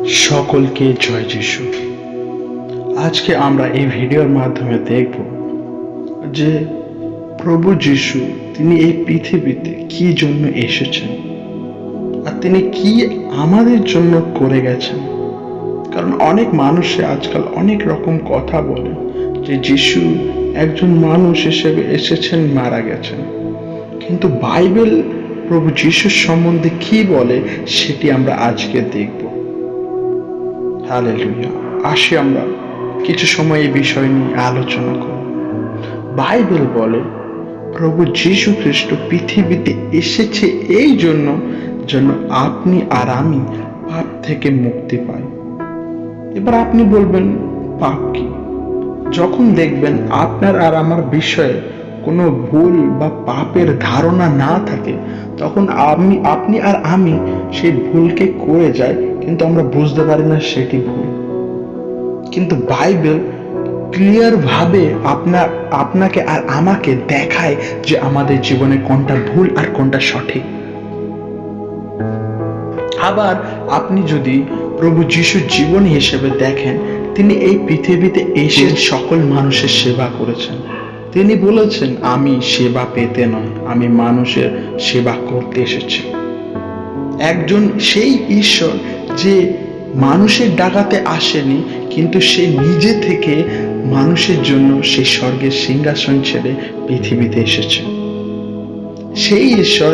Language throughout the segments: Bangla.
সকলকে জয় যিশু। আজকে আমরা এই ভিডিওর মাধ্যমে দেখব যে প্রভু যিশু তিনি এই পৃথিবীতে কি জন্য এসেছেন আর তিনি কি আমাদের জন্য করে গেছেন। কারণ অনেক মানুষে আজকাল অনেক রকম কথা বলে যে যিশু একজন মানুষ হিসেবে এসেছেন, মারা গেছেন, কিন্তু বাইবেল প্রভু যিশুর সম্বন্ধে কি বলে সেটি আমরা আজকে দেখব। হালেলুয়া। আসি আমরা কিছু সময় এই বিষয় নিয়ে আলোচনা করব। বাইবেল বলে প্রভু যীশু খ্রিস্ট পৃথিবীতে এসেছে এই জন্য যেন আপনি আর আমি পাপ থেকে মুক্তি পাই। এবার আপনি বলবেন পাপ কি? যখন দেখবেন আপনার আর আমার বিষয়ে কোনো ভুল বা পাপের ধারণা না থাকে, তখন আপনি আর আমি সেই ভুলকে করে যাই, কিন্তু আমরা বুঝতে পারি না সেটি ভুল। কিন্তু বাইবেল ক্লিয়ার ভাবে আপনাকে আর আমাকে দেখায় যে আমাদের জীবনে কোনটা ভুল আর কোনটা সঠিক। আবার আপনি যদি প্রভু যিশুর জীবন হিসেবে দেখেন, তিনি এই পৃথিবীতে এসে সকল মানুষের সেবা করেছেন। তিনি বলেছেন, আমি সেবা পেতে নয়, আমি মানুষের সেবা করতে এসেছি। একজন সেই ঈশ্বর যে মানুষের ডাকাতে আসেনি, কিন্তু সে নিজে থেকে মানুষের জন্য সেই স্বর্গের সিংহাসন ছেড়ে পৃথিবীতে এসেছে। সেই ঈশ্বর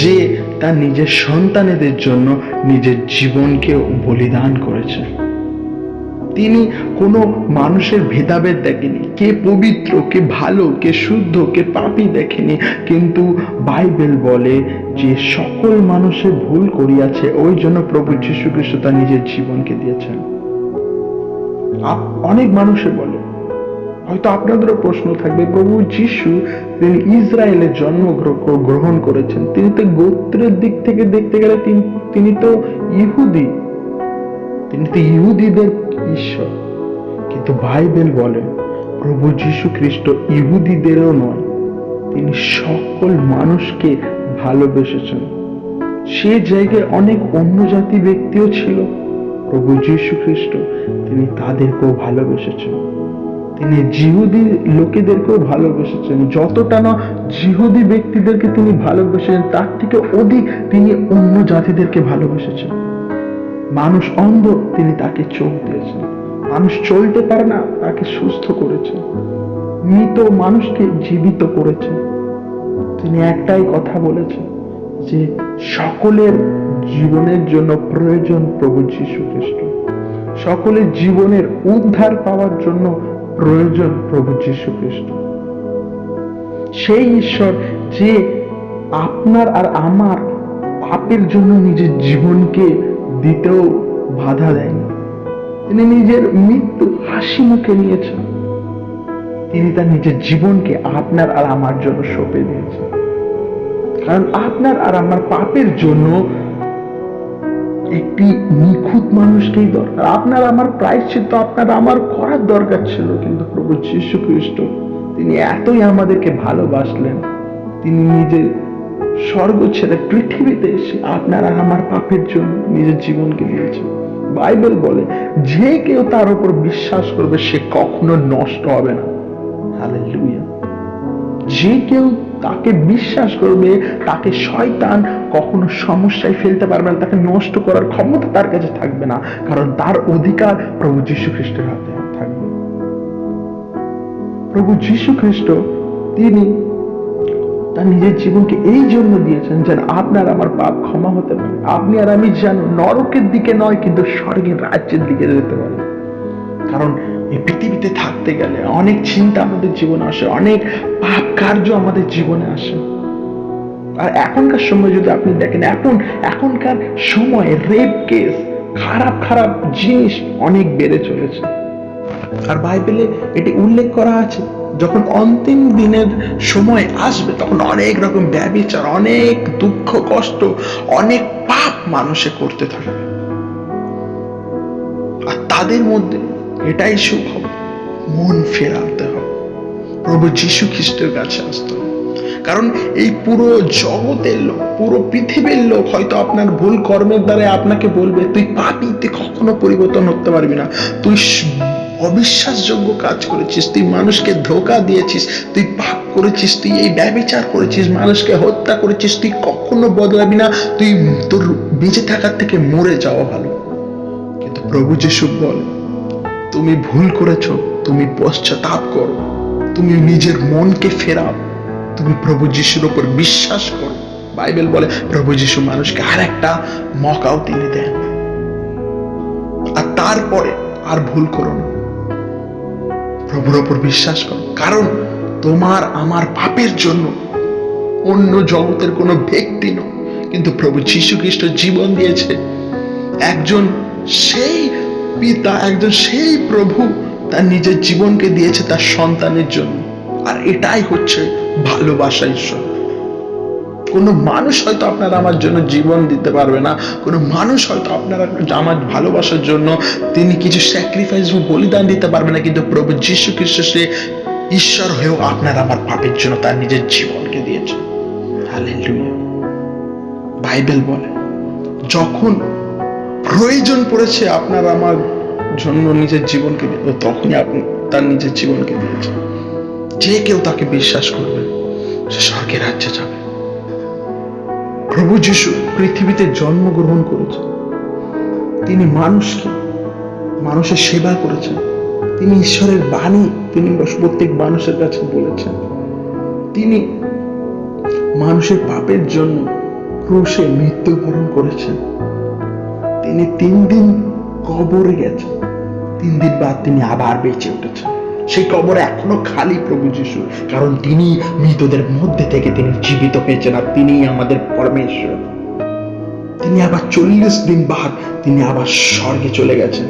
যে তার নিজের সন্তানেদের জন্য নিজের জীবনকে বলিদান করেছে। তিনি কোনো মানুষের ভেদাভেদ দেখেনি, কে পবিত্র, কে ভালো, কে শুদ্ধ, কে পাপী দেখেনি। কিন্তু বাইবেল বলে যে সকল মানুষের ভুল করিয়াছে, ওই জন্য প্রভু যীশু খ্রিস্ট তার নিজের জীবনকে দিয়েছেন। অনেক মানুষে বলে, হয়তো আপনাদেরও প্রশ্ন থাকবে, প্রভু যিশু তিনি ইসরায়েলের জন্ম গ্রহণ করেছেন, তিনি তো গোত্রের দিক থেকে দেখতে গেলে তিনি তো ইহুদি, তিনি তো ইহুদিদের ঈশ্বর। কিন্তু বাইবেল বলে প্রভু যীশু খ্রিস্ট ইহুদিদেরও নয়, তিনি সকল মানুষকে ভালোবেসেছেন। সে জায়গায় অনেক অন্য জাতি ব্যক্তিও ছিল, প্রভু যীশু খ্রিস্ট তিনি তাদেরকেও ভালোবেসেছেন। তিনি জিহুদি লোকেদেরকেও ভালোবেসেছেন। যতটা না জিহুদি ব্যক্তিদেরকে তিনি ভালোবেসেছেন, তার থেকে অধিক তিনি অন্য জাতিদেরকে ভালোবেসেছেন। মানুষ অন্ধ, তিনি তাকে চোখ দিয়েছেন। মানুষ চলতে পারে না, তাকে সুস্থ করেছেন। মৃত মানুষকে জীবিত করেছেন। তিনি একটাই কথা বলেছেন যে সকলের জীবনের জন্য প্রয়োজন প্রভু যীশু খ্রিস্ট। সকলের জীবনের উদ্ধার পাওয়ার জন্য প্রয়োজন প্রভু যীশু খ্রিস্ট। সেই ঈশ্বর যে আপনার আর আমার পাপের জন্য নিজের জীবনকে দিতেও বাধা দেয়নি। তিনি নিজের মৃত্যু হাসি মুখে নিয়েছেন। তিনি তার নিজের জীবনকে আপনার আর আমার জন্য সঁপে দিয়েছেন। কারণ আপনার আর আমার পাপের জন্য একটি নিখুঁত মানুষকেই দরকার। আপনার আমার প্রায়শ্চিত্ত আপনার আমার করার দরকার ছিল, কিন্তু প্রভু যীশু খ্রিস্ট তিনি এতই আমাদেরকে ভালোবাসলেন, তিনি নিজের স্বর্গ ছেড়ে পৃথিবীতে এসে আপনার আর আমার পাপের জন্য নিজের জীবনকে দিয়েছেন। বাইবেল বলে যে কেউ তার উপর বিশ্বাস করবে সে কখনো নষ্ট হবে না। হালেলুয়া। যে কেউ তাকে বিশ্বাস করবে, তাকে শয়তান কখনো সমস্যায় ফেলতে পারবে না, তাকে নষ্ট করার ক্ষমতা তার কাছে থাকবে না, কারণ তার অধিকার প্রভু যীশু খ্রিস্টের হাতে থাকবে। প্রভু যীশু খ্রিস্ট তিনি তার নিজের জীবনকে এই জন্য দিয়েছেন যেন আপনার আমার পাপ ক্ষমা হতে পারে। আপনি আর আমি যেন নরকের দিকে নয়, কিন্তু স্বর্গের রাজ্যের দিকে যেতে পারি। কারণ এই পৃথিবীতে থাকতে গেলে অনেক চিন্তা আমাদের জীবনে আসে, অনেক পাপ কার্য আমাদের জীবনে আসে। আর এখনকার সময় যদি আপনি দেখেন, এখনকার সময়ে রেপ কেস, খারাপ খারাপ জিনিস অনেক বেড়ে চলেছে। আর বাইবেলে এটি উল্লেখ করা আছে, যখন অন্তিম দিনের সময় আসবে তখন অনেক রকম ব্যভিচার, অনেক দুঃখ কষ্ট, অনেক পাপ মানুষে করতে থাকবে। আর তাদের মধ্যে এটাই সুখবর, মন ফেরাতে হবে, প্রভু যীশু খ্রিস্টের কাছে আসতে হবে। কারণ এই পুরো জগতের লোক, পুরো পৃথিবীর লোক হয়তো আপনার ভুল কর্মের দ্বারা আপনাকে বলবে তুই পাপী, তুই কখনো পরিবর্তন হতে পারবি না, তুই অবিশ্বাসযোগ্য কাজ করেছিস, তুই মানুষকে ধোঁকা দিয়েছিস, তুই পাপ করেছিস, তুই এই ব্যভিচার করেছিস, মানুষকে হত্যা করেছিস, তুই কখনো বদলাবি না, তুই তোর বেঁচে থাকার থেকে মরে যাওয়া ভালো। কিন্তু প্রভু যিশু বলে তুমি ভুল করেছো, তুমি পশ্চাতাপ করো, তুমি নিজের মনকে ফেরাও, তুমি প্রভু যিশুর উপর বিশ্বাস করো। বাইবেল বলে প্রভু যিশু মানুষকে আর একটা মকাও তিনি দেন, আর তারপরে আর ভুল করো না, প্রভুর উপর বিশ্বাস করো। কারণ তোমার আমার পাপের জন্য অন্য জগতের কোনো ব্যক্তি নয়, কিন্তু প্রভু যীশু খ্রিস্ট জীবন দিয়েছে, একজন সেই পিতা, একজন সেই প্রভু তার নিজের জীবনকে দিয়েছে তার সন্তানের জন্য। আর এটাই হচ্ছে ভালোবাসা ঈশ্বর। কোনো মানুষ হয়তো আপনার আমার জন্য জীবন দিতে পারবে না, কোনো মানুষ হয়তো আপনার আমার ভালোবাসার জন্য তিনি কিছু স্যাক্রিফাইস বা বলিদান দিতে পারবে না, কিন্তু প্রভু যীশু খ্রিস্ট সে ঈশ্বর হয়েও আপনার আমার পাপের জন্য তার নিজের জীবনকে দিয়েছে। হালেলুয়া। বাইবেল বলে যখন প্রয়োজন পড়েছে আপনার আমার জন্য নিজের জীবনকে দিতে, তখনই আপনি তার নিজের জীবনকে দিয়েছে। যে কেউ তাকে বিশ্বাস করবে সে স্বর্গের রাজ্যে যাবে। প্রভু যিশু পৃথিবীতে জন্মগ্রহণ করেছেন, তিনি মানুষের সেবা করেছেন, তিনি ঈশ্বরের বাণী তিনি প্রত্যেক মানুষের কাছে বলেছেন, তিনি মানুষের পাপের জন্য ক্রুশে মৃত্যুবরণ করেছেন, তিনি 3 দিন কবরে গেছেন, 3 দিন বাদ তিনি আবার বেঁচে উঠেছেন। সেই কবর এখনো খালি প্রভু যিশু, কারণ তিনি মৃতদের মধ্যে থেকে তিনি জীবিত হয়েছেন, আর তিনি আমাদের পরমেশ্বর। তিনি আবার 40 দিন বাদ তিনি আবার স্বর্গে চলে গেছেন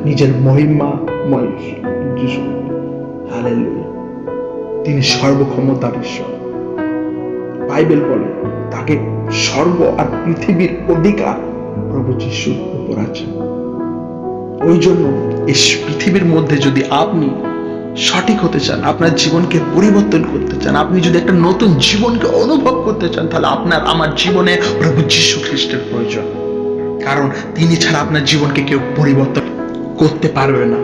নিজের মহিমাময় যিশু। হালেলুয়া। তিনি সর্বক্ষমতার ঈশ্বর। বাইবেল বলে তাকে স্বর্গ আর পৃথিবীর অধিকার প্রভু যিশুর উপর আছে। ওই জন্য এই পৃথিবীর মধ্যে যদি আপনি সঠিক হতে চান, আপনার জীবনকে পরিবর্তন করতে চান, আপনি যদি একটা নতুন জীবনকে অনুভব করতে চান, তাহলে আপনার আমার জীবনে প্রভু যীশু খ্রিস্টের প্রয়োজন। কারণ তিনি ছাড়া আপনার জীবনকে কেউ পরিবর্তন করতে পারবে না।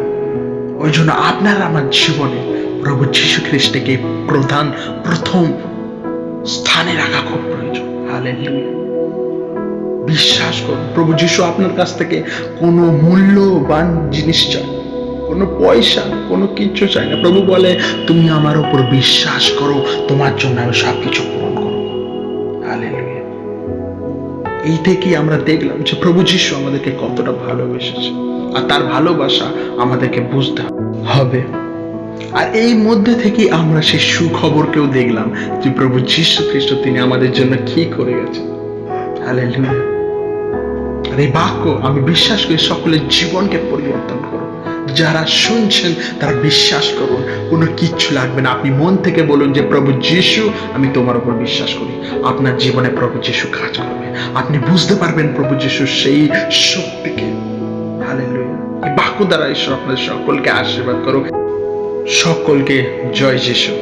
ওই জন্য আপনার আমার জীবনে প্রভু যীশু খ্রিস্টকে প্রথম স্থানে রাখা খুব প্রয়োজন। হালেলুয়া। বিশ্বাস করুন, প্রভু যীশু আপনার কাছ থেকে কোনো মূল্যবান জিনিস চায়, কোনো পয়সা, কোনো কিচ্ছু চাই না। প্রভু বলে তুমি আমার উপর বিশ্বাস করো, তোমার জন্য আমি সবকিছু পূরণ করব। হালেলুয়া। এই থেকেই আমরা দেখলাম যে প্রভু যীশু আমাদেরকে কতটা ভালোবেসেছে, আর তার ভালোবাসা আমাদেরকে বুঝতে হবে। আর এই মধ্যে থেকে আমরা সেই সুখবরকেও দেখলাম যে প্রভু যীশু খ্রিস্ট তিনি আমাদের জন্য কি করে গেছেন। হালেলুয়া। আর এই বাক্য আমি বিশ্বাস করি সকলের জীবনকে পরিবর্তন করো। যারা শুনছেন তারা বিশ্বাস করুন, কোনো কিচ্ছু লাগবে না। আপনি মন থেকে বলুন যে প্রভু যীশু আমি তোমার উপর বিশ্বাস করি, আপনার জীবনে প্রভু যীশু কাজ করবে। আপনি বুঝতে পারবেন প্রভু যীশুর সেই শক্তিকে। হালেলুয়া। এই বাক্য দ্বারা ঈশ্বর আপনাদের সকলকে আশীর্বাদ করুক। সকলকে জয় যীশু।